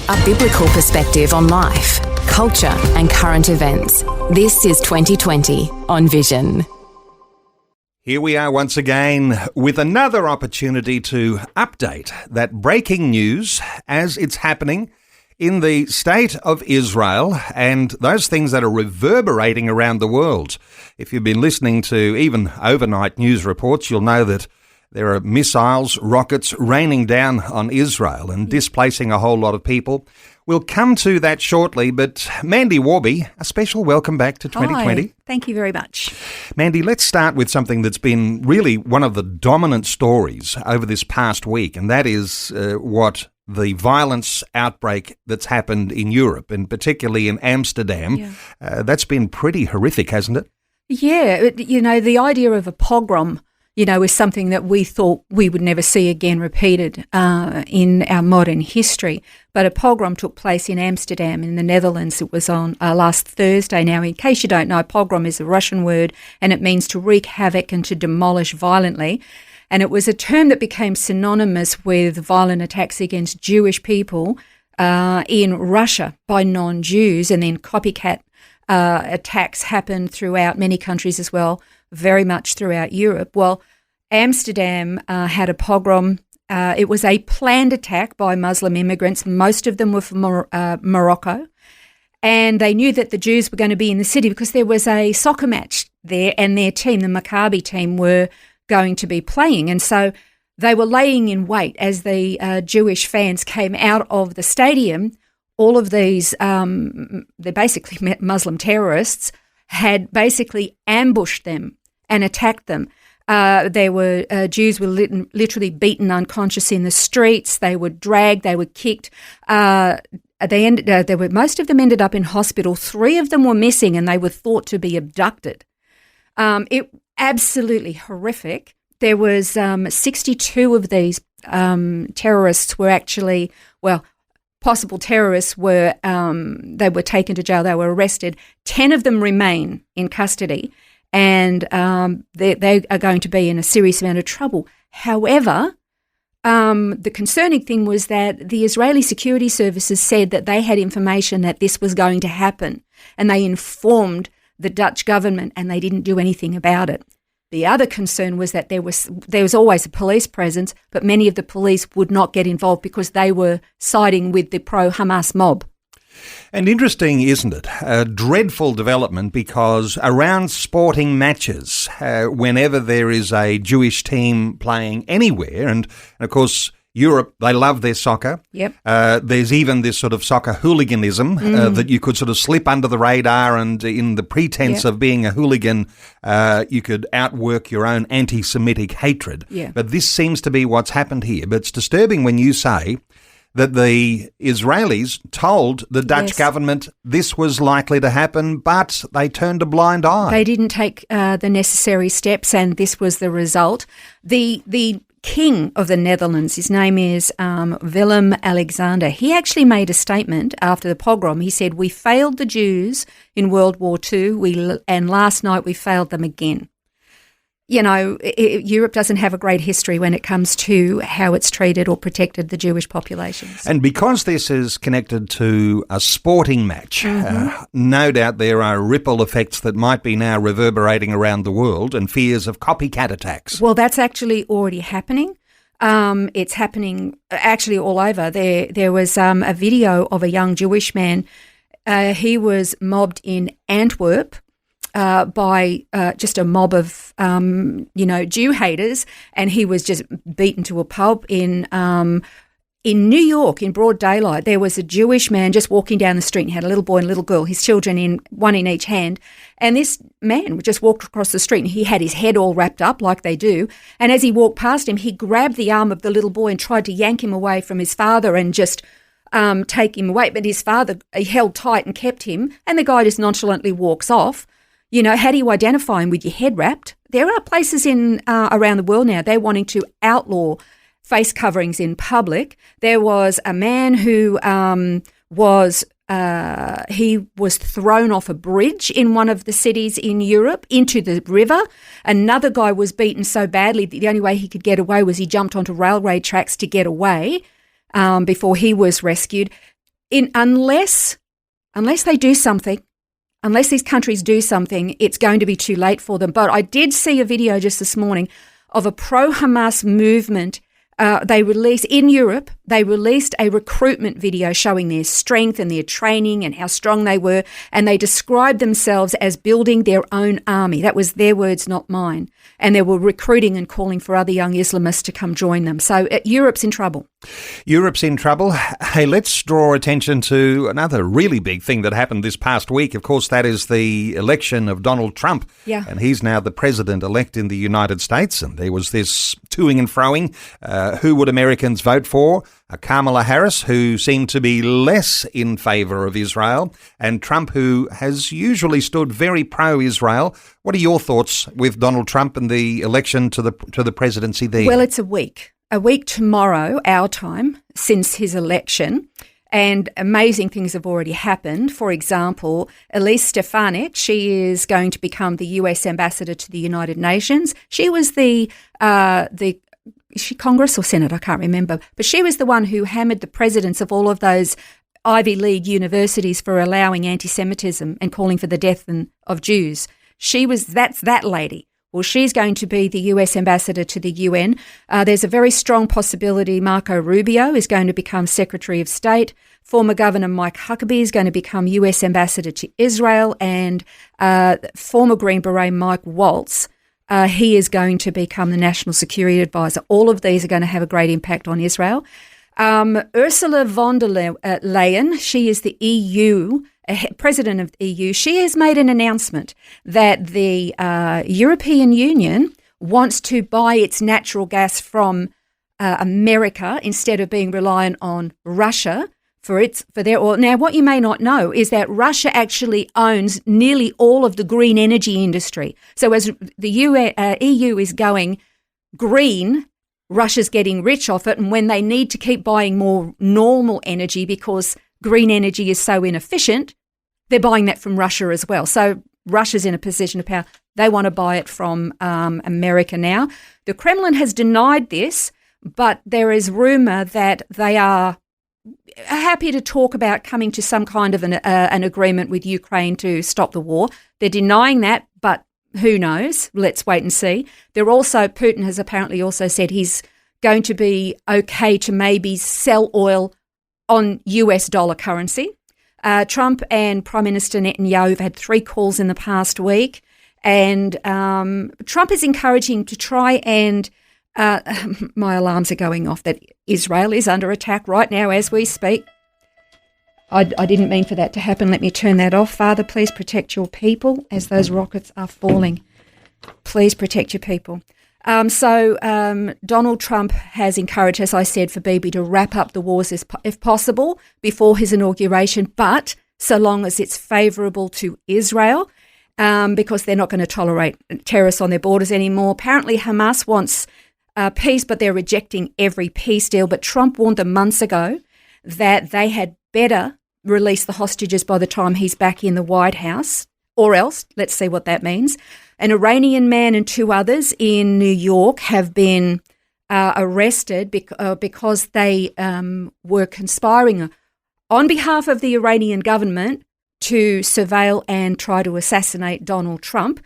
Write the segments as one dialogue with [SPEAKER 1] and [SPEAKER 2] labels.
[SPEAKER 1] a biblical perspective on life, culture and current events. This is 2020 on Vision.
[SPEAKER 2] Here we are once again with another opportunity to update that breaking news as it's happening in the state of Israel and those things that are reverberating around the world. If you've been listening to even overnight news reports, you'll know that there are missiles, rockets raining down on Israel and displacing a whole lot of people. We'll come to that shortly, but Mandy, Worby, a special welcome back to 2020.
[SPEAKER 3] Hi, thank you very much.
[SPEAKER 2] Mandy, let's start with something that's been really one of the dominant stories over this past week, and that is what the violence outbreak that's happened in Europe, and particularly in Amsterdam.
[SPEAKER 3] Yeah.
[SPEAKER 2] That's been pretty horrific, hasn't it?
[SPEAKER 3] Yeah, the idea of a pogrom, is something that we thought we would never see again repeated in our modern history. But a pogrom took place in Amsterdam in the Netherlands. It was on last Thursday. Now, in case you don't know, pogrom is a Russian word and it means to wreak havoc and to demolish violently. And it was a term that became synonymous with violent attacks against Jewish people in Russia by non-Jews, and then copycat attacks happened throughout many countries as well, very much throughout Europe. Well, Amsterdam had a pogrom. It was a planned attack by Muslim immigrants. Most of them were from Morocco. And they knew that the Jews were going to be in the city because there was a soccer match there and their team, the Maccabi team, were going to be playing. And so they were laying in wait as the Jewish fans came out of the stadium. All of these, they're basically Muslim terrorists, had basically ambushed them and attacked them. Jews were literally beaten unconscious in the streets. They were dragged. They were kicked. Most of them ended up in hospital. 3 of them were missing, and they were thought to be abducted. It absolutely horrific. There was 62 of these terrorists were actually, possible terrorists were, they were taken to jail. They were arrested. 10 of them remain in custody, and they are going to be in a serious amount of trouble. However, the concerning thing was that the Israeli security services said that they had information that this was going to happen, and they informed the Dutch government, and they didn't do anything about it. The other concern was that there was always a police presence, but many of the police would not get involved because they were siding with the pro-Hamas mob.
[SPEAKER 2] And interesting, isn't it? A dreadful development, because around sporting matches, whenever there is a Jewish team playing anywhere, and of course Europe, they love their soccer.
[SPEAKER 3] Yep.
[SPEAKER 2] There's even this sort of soccer hooliganism that you could sort of slip under the radar, and in the pretense of being a hooligan, you could outwork your own anti-Semitic hatred.
[SPEAKER 3] Yeah.
[SPEAKER 2] But this seems to be what's happened here. But it's disturbing when you say that the Israelis told the Dutch government this was likely to happen, but they turned a blind eye.
[SPEAKER 3] They didn't take the necessary steps, and this was the result. The King of the Netherlands, his name is Willem-Alexander. He actually made a statement after the pogrom. He said, "We failed the Jews in World War II, and last night we failed them again." Europe doesn't have a great history when it comes to how it's treated or protected the Jewish populations.
[SPEAKER 2] And because this is connected to a sporting match, no doubt there are ripple effects that might be now reverberating around the world, and fears of copycat attacks.
[SPEAKER 3] Well, that's actually already happening. It's happening actually all over. There was a video of a young Jewish man. He was mobbed in Antwerp by just a mob of, Jew haters, and he was just beaten to a pulp. In New York, in broad daylight, there was a Jewish man just walking down the street and had a little boy and a little girl, his children, one in each hand, and this man just walked across the street and he had his head all wrapped up like they do, and as he walked past him, he grabbed the arm of the little boy and tried to yank him away from his father and just take him away, but his father held tight and kept him, and the guy just nonchalantly walks off. How do you identify him with your head wrapped? There are places in around the world now, they're wanting to outlaw face coverings in public. There was a man who was thrown off a bridge in one of the cities in Europe into the river. Another guy was beaten so badly that the only way he could get away was he jumped onto railway tracks to get away before he was rescued. unless they do something, unless these countries do something, it's going to be too late for them. But I did see a video just this morning of a pro-Hamas movement. They released a recruitment video showing their strength and their training and how strong they were, and they described themselves as building their own army. That was their words, not mine. And they were recruiting and calling for other young Islamists to come join them. So Europe's in trouble.
[SPEAKER 2] Europe's in trouble. Hey, let's draw attention to another really big thing that happened this past week. Of course, that is the election of Donald Trump.
[SPEAKER 3] Yeah.
[SPEAKER 2] And he's now the president-elect in the United States. And there was this toing and froing. Who would Americans vote for? Kamala Harris, who seemed to be less in favour of Israel, and Trump, who has usually stood very pro-Israel. What are your thoughts with Donald Trump and the election to the presidency there?
[SPEAKER 3] Well, it's a week tomorrow, our time, since his election. And amazing things have already happened. For example, Elise Stefanik, she is going to become the US ambassador to the United Nations. She was is she Congress or Senate? I can't remember. But she was the one who hammered the presidents of all of those Ivy League universities for allowing anti-Semitism and calling for the death of Jews. That's that lady. Well, she's going to be the US ambassador to the UN. There's a very strong possibility Marco Rubio is going to become Secretary of State. Former Governor Mike Huckabee is going to become US ambassador to Israel. And former Green Beret Mike Waltz, he is going to become the National Security Advisor. All of these are going to have a great impact on Israel. Ursula von der Leyen, she is the EU president of the EU. She has made an announcement that the European Union wants to buy its natural gas from America instead of being reliant on Russia for their oil. Now, what you may not know is that Russia actually owns nearly all of the green energy industry. So as the EU is going green, Russia's getting rich off it, and when they need to keep buying more normal energy because green energy is so inefficient, they're buying that from Russia as well. So Russia's in a position of power. They want to buy it from America now. The Kremlin has denied this, but there is rumour that they are happy to talk about coming to some kind of an agreement with Ukraine to stop the war. They're denying that, but who knows? Let's wait and see. Putin has apparently also said he's going to be okay to maybe sell oil on US dollar currency. Trump and Prime Minister Netanyahu have had 3 calls in the past week, and Trump is encouraging to try and my alarms are going off that Israel is under attack right now as we speak. I didn't mean for that to happen. Let me turn that off. Father, please protect your people as those rockets are falling. Please protect your people. Donald Trump has encouraged, as I said, for Bibi to wrap up the wars if possible before his inauguration, but so long as it's favourable to Israel, because they're not going to tolerate terrorists on their borders anymore. Apparently Hamas wants peace, but they're rejecting every peace deal. But Trump warned them months ago that they had better release the hostages by the time he's back in the White House, or else, let's see what that means. An Iranian man and 2 others in New York have been arrested because they were conspiring on behalf of the Iranian government to surveil and try to assassinate Donald Trump.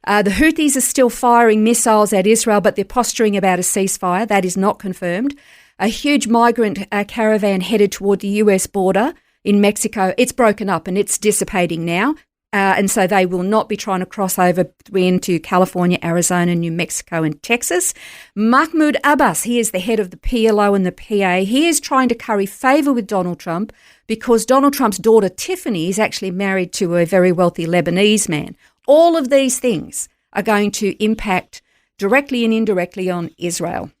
[SPEAKER 3] The Houthis are still firing missiles at Israel, but they're posturing about a ceasefire. That is not confirmed. A huge migrant caravan headed toward the US border in Mexico. It's broken up and it's dissipating now. And so they will not be trying to cross over into California, Arizona, New Mexico and Texas. Mahmoud Abbas, he is the head of the PLO and the PA. He is trying to curry favour with Donald Trump because Donald Trump's daughter Tiffany is actually married to a very wealthy Lebanese man. All of these things are going to impact directly and indirectly on Israel.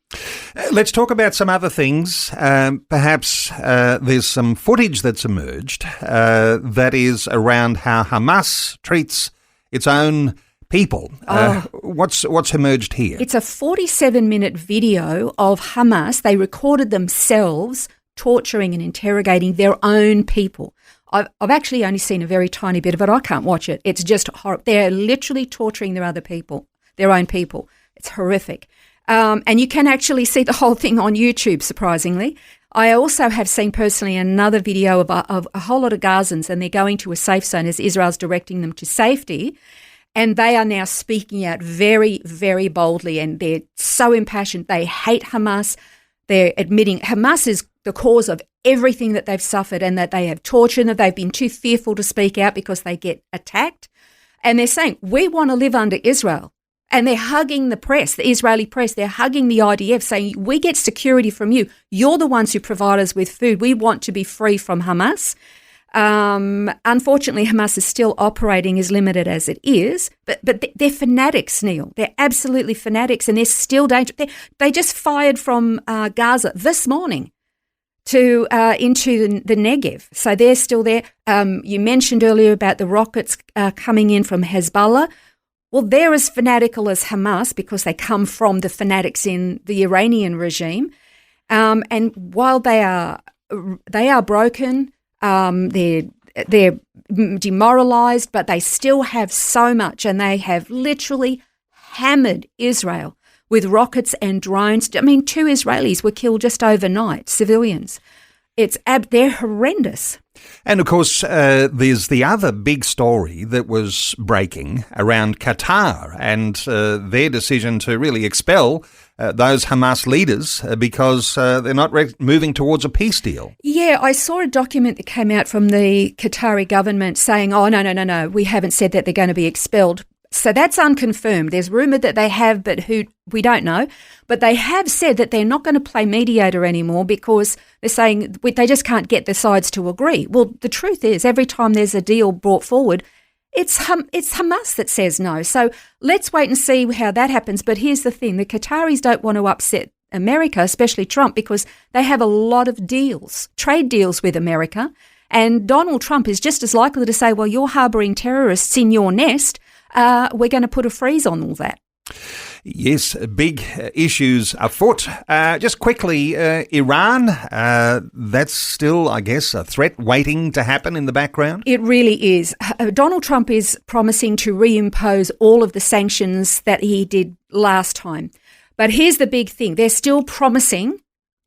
[SPEAKER 2] Let's talk about some other things. Perhaps there's some footage that's emerged that is around how Hamas treats its own people. What's emerged here?
[SPEAKER 3] It's a 47-minute video of Hamas. They recorded themselves torturing and interrogating their own people. I've actually only seen a very tiny bit of it. I can't watch it. It's just horrible. They're literally torturing their own people. It's horrific. And you can actually see the whole thing on YouTube, surprisingly. I also have seen personally another video of a whole lot of Gazans, and they're going to a safe zone as Israel's directing them to safety. And they are now speaking out very, very boldly, and they're so impassioned. They hate Hamas. They're admitting Hamas is the cause of everything that they've suffered, and that they have tortured, and that they've been too fearful to speak out because they get attacked. And they're saying, we want to live under Israel. And they're hugging the press, the Israeli press. They're hugging the IDF, saying, we get security from you. You're the ones who provide us with food. We want to be free from Hamas. Unfortunately, Hamas is still operating as limited as it is, but they're fanatics, Neil. They're absolutely fanatics, and they're still dangerous. They just fired from Gaza this morning into the Negev, so they're still there. You mentioned earlier about the rockets coming in from Hezbollah. Well, they're as fanatical as Hamas because they come from the fanatics in the Iranian regime, and while they are broken. They're demoralized, but they still have so much, and they have literally hammered Israel with rockets and drones. I mean, 2 Israelis were killed just overnight, civilians. They're horrendous.
[SPEAKER 2] And of course, there's the other big story that was breaking around Qatar and their decision to really expel those Hamas leaders because they're not moving towards a peace deal.
[SPEAKER 3] Yeah, I saw a document that came out from the Qatari government saying, oh, no, we haven't said that they're going to be expelled. So that's unconfirmed. There's rumour that they have, but who we don't know. But they have said that they're not going to play mediator anymore because they're saying they just can't get the sides to agree. Well, the truth is, every time there's a deal brought forward, it's Hamas that says no. So let's wait and see how that happens. But here's the thing. The Qataris don't want to upset America, especially Trump, because they have a lot of deals, trade deals with America. And Donald Trump is just as likely to say, well, you're harbouring terrorists in your nest. We're going to put a freeze on all that.
[SPEAKER 2] Yes, big issues afoot. Just quickly, Iran, that's still, I guess, a threat waiting to happen in the background?
[SPEAKER 3] It really is. Donald Trump is promising to reimpose all of the sanctions that he did last time. But here's the big thing. They're still promising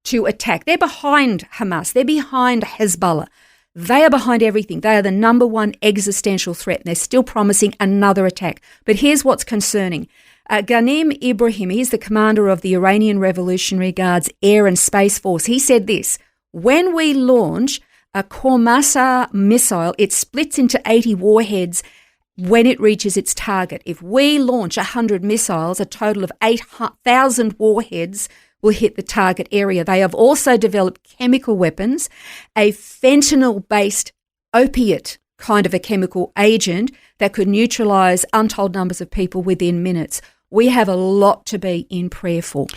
[SPEAKER 3] to attack. They're behind Hamas. They're behind Hezbollah. They are behind everything. They are the number one existential threat, and they're still promising another attack. But here's what's concerning. Ghanem Ibrahim, he's the commander of the Iranian Revolutionary Guard's Air and Space Force. He said this, when we launch a Khormasar missile, it splits into 80 warheads when it reaches its target. If we launch 100 missiles, a total of 8,000 warheads will hit the target area. They have also developed chemical weapons, a fentanyl-based opiate kind of a chemical agent that could neutralise untold numbers of people within minutes. We have a lot to be in prayer for.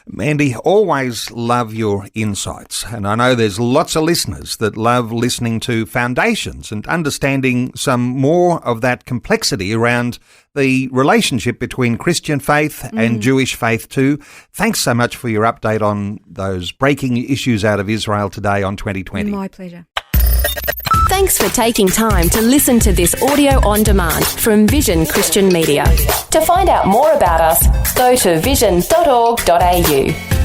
[SPEAKER 2] Mandy, always love your insights. And I know there's lots of listeners that love listening to foundations and understanding some more of that complexity around the relationship between Christian faith and Jewish faith too. Thanks so much for your update on those breaking issues out of Israel today on 2020.
[SPEAKER 3] My pleasure.
[SPEAKER 1] Thanks for taking time to listen to this audio on demand from Vision Christian Media. To find out more about us, go to vision.org.au.